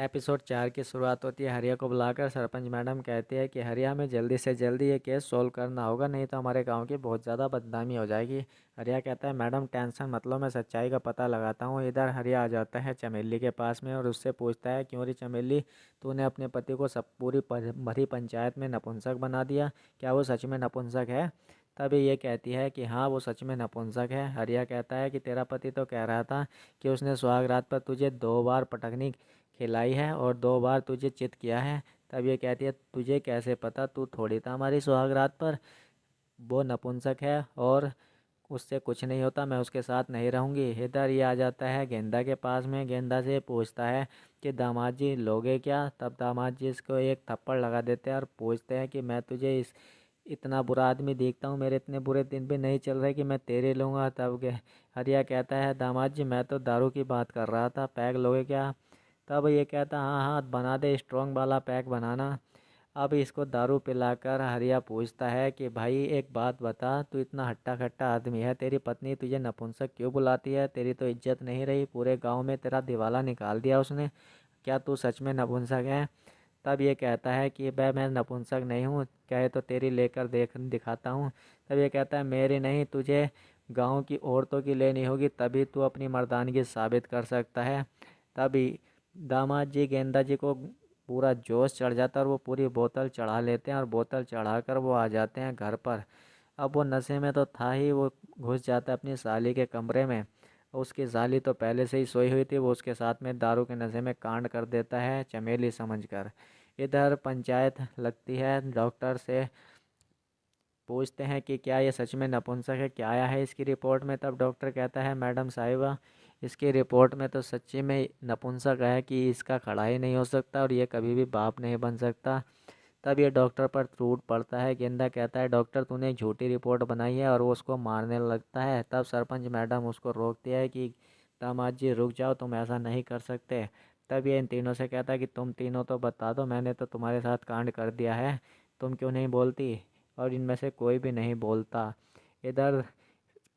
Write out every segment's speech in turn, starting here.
Episode 4 की शुरुआत होती है। हरिया को बुलाकर सरपंच मैडम कहती है कि हरिया हमें जल्दी से जल्दी ये केस सोल्व करना होगा, नहीं तो हमारे गांव की बहुत ज़्यादा बदनामी हो जाएगी। हरिया कहता है मैडम टेंशन मत लो, मैं सच्चाई का पता लगाता हूँ। इधर हरिया आ जाता है चमेली के पास में और उससे पूछता है क्यों री चमेली, तूने अपने पति को सब पूरी भरी पंचायत में नपुंसक बना दिया, क्या वो सच में नपुंसक है? तभी ये कहती है कि हाँ वो सच में नपुंसक है। हरिया कहता है कि तेरा पति तो कह रहा था कि उसने सुहाग रात पर तुझे 2 बार पटकनी खिलाई है और 2 बार तुझे चित किया है। तब ये कहती है तुझे कैसे पता, तू थोड़ी था हमारी सुहाग रात पर। वो नपुंसक है और उससे कुछ नहीं होता, मैं उसके साथ नहीं रहूँगी। इधर ये आ जाता है गेंदा के पास में। गेंदा से पूछता है कि दामाद जी लोगे क्या? तब दामाद जी इसको एक थप्पड़ लगा देते हैं और पूछते हैं कि मैं तुझे इस इतना बुरा आदमी देखता हूँ, मेरे इतने बुरे दिन भी नहीं चल रहे कि मैं तेरे लूँगा। तब हरिया कहता है दामाद जी मैं तो दारू की बात कर रहा था, पैग लोगे क्या? तब ये कहता हाँ हाँ बना दे, स्ट्रॉन्ग वाला पैक बनाना। अब इसको दारू पिलाकर हरिया पूछता है कि भाई एक बात बता, तू इतना हट्टा खट्टा आदमी है, तेरी पत्नी तुझे नपुंसक क्यों बुलाती है? तेरी तो इज्जत नहीं रही, पूरे गांव में तेरा दिवाला निकाल दिया उसने। क्या तू सच में नपुंसक है? तब ये कहता है कि भाई मैं नपुंसक नहीं हूँ, कहे तो तेरी लेकर देख दिखाता हूँ। तब ये कहता है मेरी नहीं, तुझे गांव की औरतों की लेनी होगी, तभी तू अपनी मर्दानगी साबित कर सकता है। तभी दामाद जी गेंदा जी को पूरा जोश चढ़ जाता है और वो पूरी बोतल चढ़ा लेते हैं और बोतल चढ़ाकर वो आ जाते हैं घर पर। अब वो नशे में तो था ही, वो घुस जाता है अपनी साली के कमरे में। उसकी साली तो पहले से ही सोई हुई थी, वो उसके साथ में दारू के नशे में कांड कर देता है चमेली समझकर। इधर पंचायत लगती है, डॉक्टर से पूछते हैं कि क्या ये सच में नपुंसक है, क्या आया है इसकी रिपोर्ट में? तब डॉक्टर कहता है मैडम साहिबा इसकी रिपोर्ट में तो सच्ची में नपुंसक है कि इसका खड़ा ही नहीं हो सकता और ये कभी भी बाप नहीं बन सकता। तब ये डॉक्टर पर टूट पड़ता है। गेंदा कहता है डॉक्टर तूने एक झूठी रिपोर्ट बनाई है और वो उसको मारने लगता है। तब सरपंच मैडम उसको रोकती है कि दामाद जी रुक जाओ, तुम ऐसा नहीं कर सकते। तब ये इन तीनों से कहता है कि तुम तीनों तो बता दो, मैंने तो तुम्हारे साथ कांड कर दिया है, तुम क्यों नहीं बोलती? और इनमें से कोई भी नहीं बोलता। इधर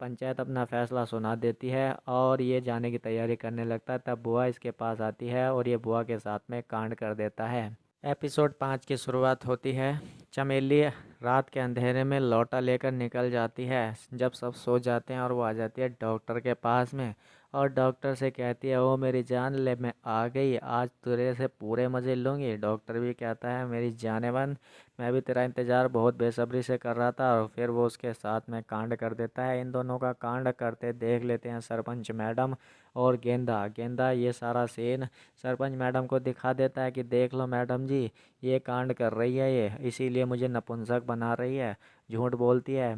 पंचायत अपना फैसला सुना देती है और ये जाने की तैयारी करने लगता है। तब बुआ इसके पास आती है और ये बुआ के साथ में कांड कर देता है। एपिसोड 5 की शुरुआत होती है। चमेली रात के अंधेरे में लौटा लेकर निकल जाती है। जब सब सो जाते हैं और वो आ जाती है डॉक्टर के पास में और डॉक्टर से कहती है ओ मेरी जान ले मैं आ गई, आज तेरे से पूरे मज़े लूँगी। डॉक्टर भी कहता है मेरी जानेमन, मैं भी तेरा इंतज़ार बहुत बेसब्री से कर रहा था। और फिर वो उसके साथ में कांड कर देता है। इन दोनों का कांड करते देख लेते हैं सरपंच मैडम और गेंदा। गेंदा ये सारा सीन सरपंच मैडम को दिखा देता है कि देख लो मैडम जी, ये कांड कर रही है, ये इसीलिए मुझे नपुंसक बना रही है, झूठ बोलती है।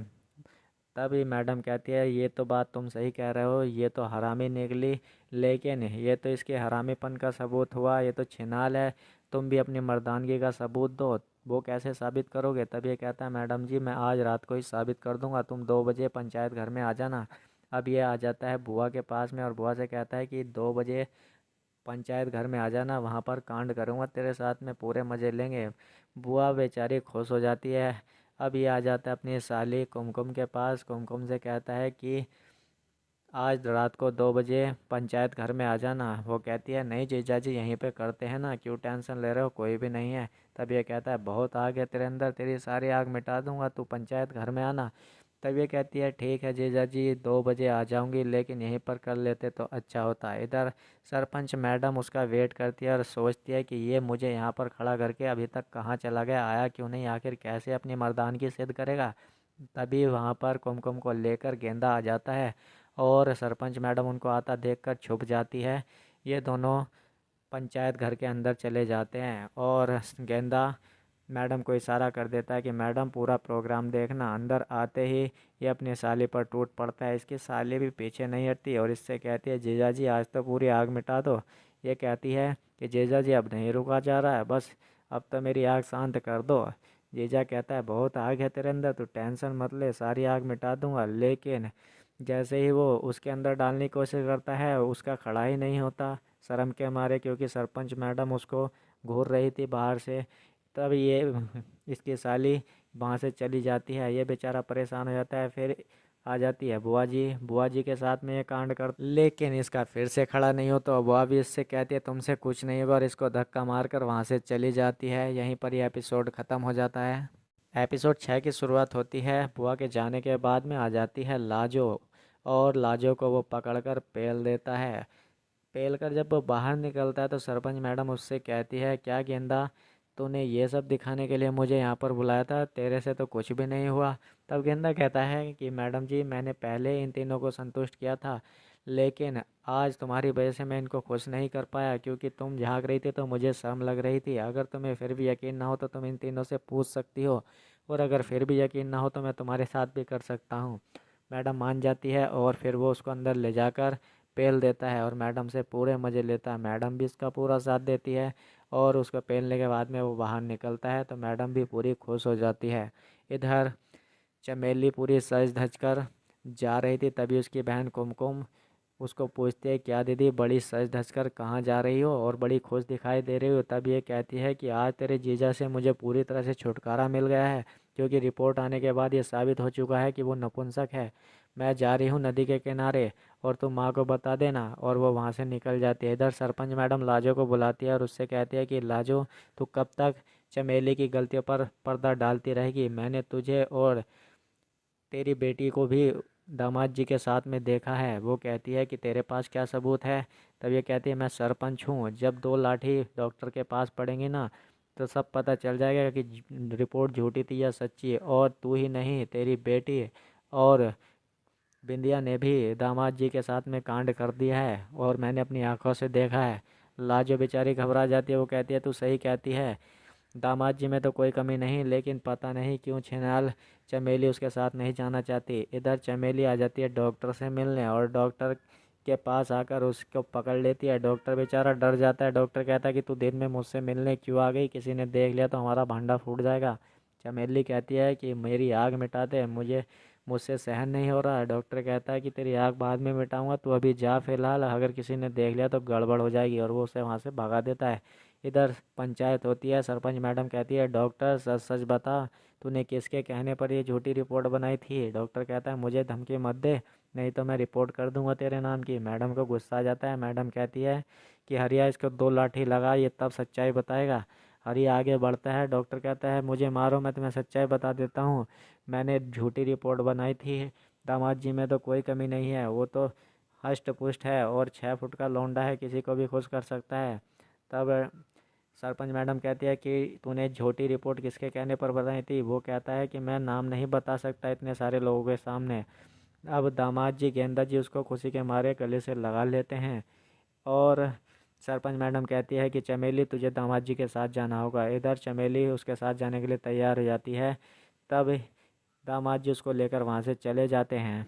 तभी मैडम कहती है ये तो बात तुम सही कह रहे हो, ये तो हरामी निकली, लेकिन ये तो इसके हरामीपन का सबूत हुआ, ये तो छिनाल है, तुम भी अपनी मर्दानगी का सबूत दो। वो कैसे साबित करोगे? तब ये कहता है मैडम जी मैं आज रात को ही साबित कर दूंगा, तुम 2 बजे पंचायत घर में आ जाना। अब ये आ जाता है बुआ के पास में और बुआ से कहता है कि 2 बजे पंचायत घर में आ जाना, वहाँ पर कांड करूँगा तेरे साथ में, पूरे मज़े लेंगे। बुआ बेचारी खुश हो जाती है। अब ये आ जाता है अपनी साली कुमकुम के पास। कुमकुम से कहता है कि आज रात को 2 बजे पंचायत घर में आ जाना। वो कहती है नहीं जीजा जी यहीं पे करते हैं ना, क्यों टेंशन ले रहे हो, कोई भी नहीं है। तब ये कहता है बहुत आग है तेरे अंदर, तेरी सारी आग मिटा दूंगा, तू पंचायत घर में आना। तब ये कहती है ठीक है जीजा जी 2 बजे आ जाऊंगी, लेकिन यहीं पर कर लेते तो अच्छा होता। इधर सरपंच मैडम उसका वेट करती है और सोचती है कि ये मुझे यहाँ पर खड़ा करके अभी तक कहाँ चला गया, आया क्यों नहीं, आखिर कैसे अपनी मर्दानगी सिद्ध करेगा। तभी वहाँ पर कुमकुम को लेकर गेंदा आ जाता है और सरपंच मैडम उनको आता देखकर छुप जाती है। ये दोनों पंचायत घर के अंदर चले जाते हैं और गेंदा मैडम को इशारा कर देता है कि मैडम पूरा प्रोग्राम देखना। अंदर आते ही ये अपनी साली पर टूट पड़ता है। इसकी साली भी पीछे नहीं हटती और इससे कहती है जीजा जी आज तो पूरी आग मिटा दो। ये कहती है कि जीजा जी अब नहीं रुका जा रहा है, बस अब तो मेरी आग शांत कर दो। जीजा कहता है बहुत आग है तेरे अंदर, तू टेंशन मत ले, सारी आग मिटा दूंगा। लेकिन जैसे ही वो उसके अंदर डालने की कोशिश करता है उसका खड़ा ही नहीं होता शर्म के मारे, क्योंकि सरपंच मैडम उसको घूर रही थी बाहर से। तब ये इसकी साली वहाँ से चली जाती है। ये बेचारा परेशान हो जाता है। फिर आ जाती है बुआ जी के साथ में ये कांड कर, लेकिन इसका फिर से खड़ा नहीं हो तो बुआ भी इससे कहती है तुमसे कुछ नहीं होगा और इसको धक्का मारकर वहाँ से चली जाती है। यहीं पर यह एपिसोड ख़त्म हो जाता है। एपिसोड 6 की शुरुआत होती है बुआ के जाने के बाद में। आ जाती है लाजो और लाजो को वो पकड़कर पेल देता है। पेल कर जब वो बाहर निकलता है तो सरपंच मैडम उससे कहती है क्या गेंदा, तूने ये सब दिखाने के लिए मुझे यहाँ पर बुलाया था, तेरे से तो कुछ भी नहीं हुआ। तब गेंदा कहता है कि मैडम जी मैंने पहले इन तीनों को संतुष्ट किया था, लेकिन आज तुम्हारी वजह से मैं इनको खुश नहीं कर पाया, क्योंकि तुम झाँक रही थी तो मुझे शर्म लग रही थी। अगर तुम्हें फिर भी यकीन ना हो तो तुम इन तीनों से पूछ सकती हो, और अगर फिर भी यकीन ना हो तो मैं तुम्हारे साथ भी कर सकता हूँ। मैडम मान जाती है और फिर वो उसको अंदर ले जाकर पेल देता है और मैडम से पूरे मज़े लेता है। मैडम भी इसका पूरा साथ देती है और उसको पेलने के बाद में वो बाहर निकलता है तो मैडम भी पूरी खुश हो जाती है। इधर चमेली पूरी सज धज कर जा रही थी, तभी उसकी बहन कुमकुम उसको पूछती है क्या दीदी बड़ी सज धज कर कहाँ जा रही हो और बड़ी खुश दिखाई दे रही हो। तब ये कहती है कि आज तेरे जीजा से मुझे पूरी तरह से छुटकारा मिल गया है, क्योंकि रिपोर्ट आने के बाद ये साबित हो चुका है कि वो नपुंसक है। मैं जा रही हूँ नदी के किनारे और तुम माँ को बता देना। और वो वहाँ से निकल जाती है। इधर सरपंच मैडम लाजो को बुलाती है और उससे कहती है कि लाजो तू कब तक चमेली की गलतियों पर पर्दा डालती रहेगी। मैंने तुझे और तेरी बेटी को भी दामाद जी के साथ में देखा है। वो कहती है कि तेरे पास क्या सबूत है। तब ये कहती है मैं सरपंच हूँ, जब दो लाठी डॉक्टर के पास पड़ेंगी ना तो सब पता चल जाएगा कि रिपोर्ट झूठी थी या सच्ची। और तू ही नहीं, तेरी बेटी और बिंदिया ने भी दामाद जी के साथ में कांड कर दिया है और मैंने अपनी आंखों से देखा है। लाजो बेचारी घबरा जाती है। वो कहती है तू सही कहती है, दामाद जी में तो कोई कमी नहीं, लेकिन पता नहीं क्यों छिनाल चमेली उसके साथ नहीं जाना चाहती। इधर चमेली आ जाती है डॉक्टर से मिलने और डॉक्टर के पास आकर उसको पकड़ लेती है। डॉक्टर बेचारा डर जाता है। डॉक्टर कहता है कि तू दिन में मुझसे मिलने क्यों आ गई, किसी ने देख लिया तो हमारा भांडा फूट जाएगा। चमेली कहती है कि मेरी आग मिटा दे, मुझसे सहन नहीं हो रहा है। डॉक्टर कहता है कि तेरी आग बाद में मिटाऊंगा, तू अभी जा फिलहाल, अगर किसी ने देख लिया तो गड़बड़ हो जाएगी। और वो उसे वहाँ से भगा देता है। इधर पंचायत होती है। सरपंच मैडम कहती है डॉक्टर सच सच बता, तूने किसके कहने पर ये झूठी रिपोर्ट बनाई थी। डॉक्टर कहता है मुझे धमकी मत दे, नहीं तो मैं रिपोर्ट कर दूंगा तेरे नाम की। मैडम को गुस्सा आ जाता है। मैडम कहती है कि हरिया इसको दो लाठी लगा, ये तब सच्चाई बताएगा। हरिया आगे बढ़ता है। डॉक्टर कहता है मुझे मारो, मैं तुम्हें सच्चाई बता देता हूँ। मैंने झूठी रिपोर्ट बनाई थी, दामाद जी में तो कोई कमी नहीं है, वो तो हष्ट पुष्ट है और 6 फुट का लौंडा है, किसी को भी खुश कर सकता है। तब सरपंच मैडम कहती है कि तूने झूठी रिपोर्ट किसके कहने पर बनाई थी। वो कहता है कि मैं नाम नहीं बता सकता इतने सारे लोगों के सामने। अब दामाद जी गेंदा जी उसको खुशी के मारे गले से लगा लेते हैं और सरपंच मैडम कहती है कि चमेली तुझे दामाद जी के साथ जाना होगा। इधर चमेली उसके साथ जाने के लिए तैयार हो जाती है। तब दामाद जी उसको लेकर वहाँ से चले जाते हैं।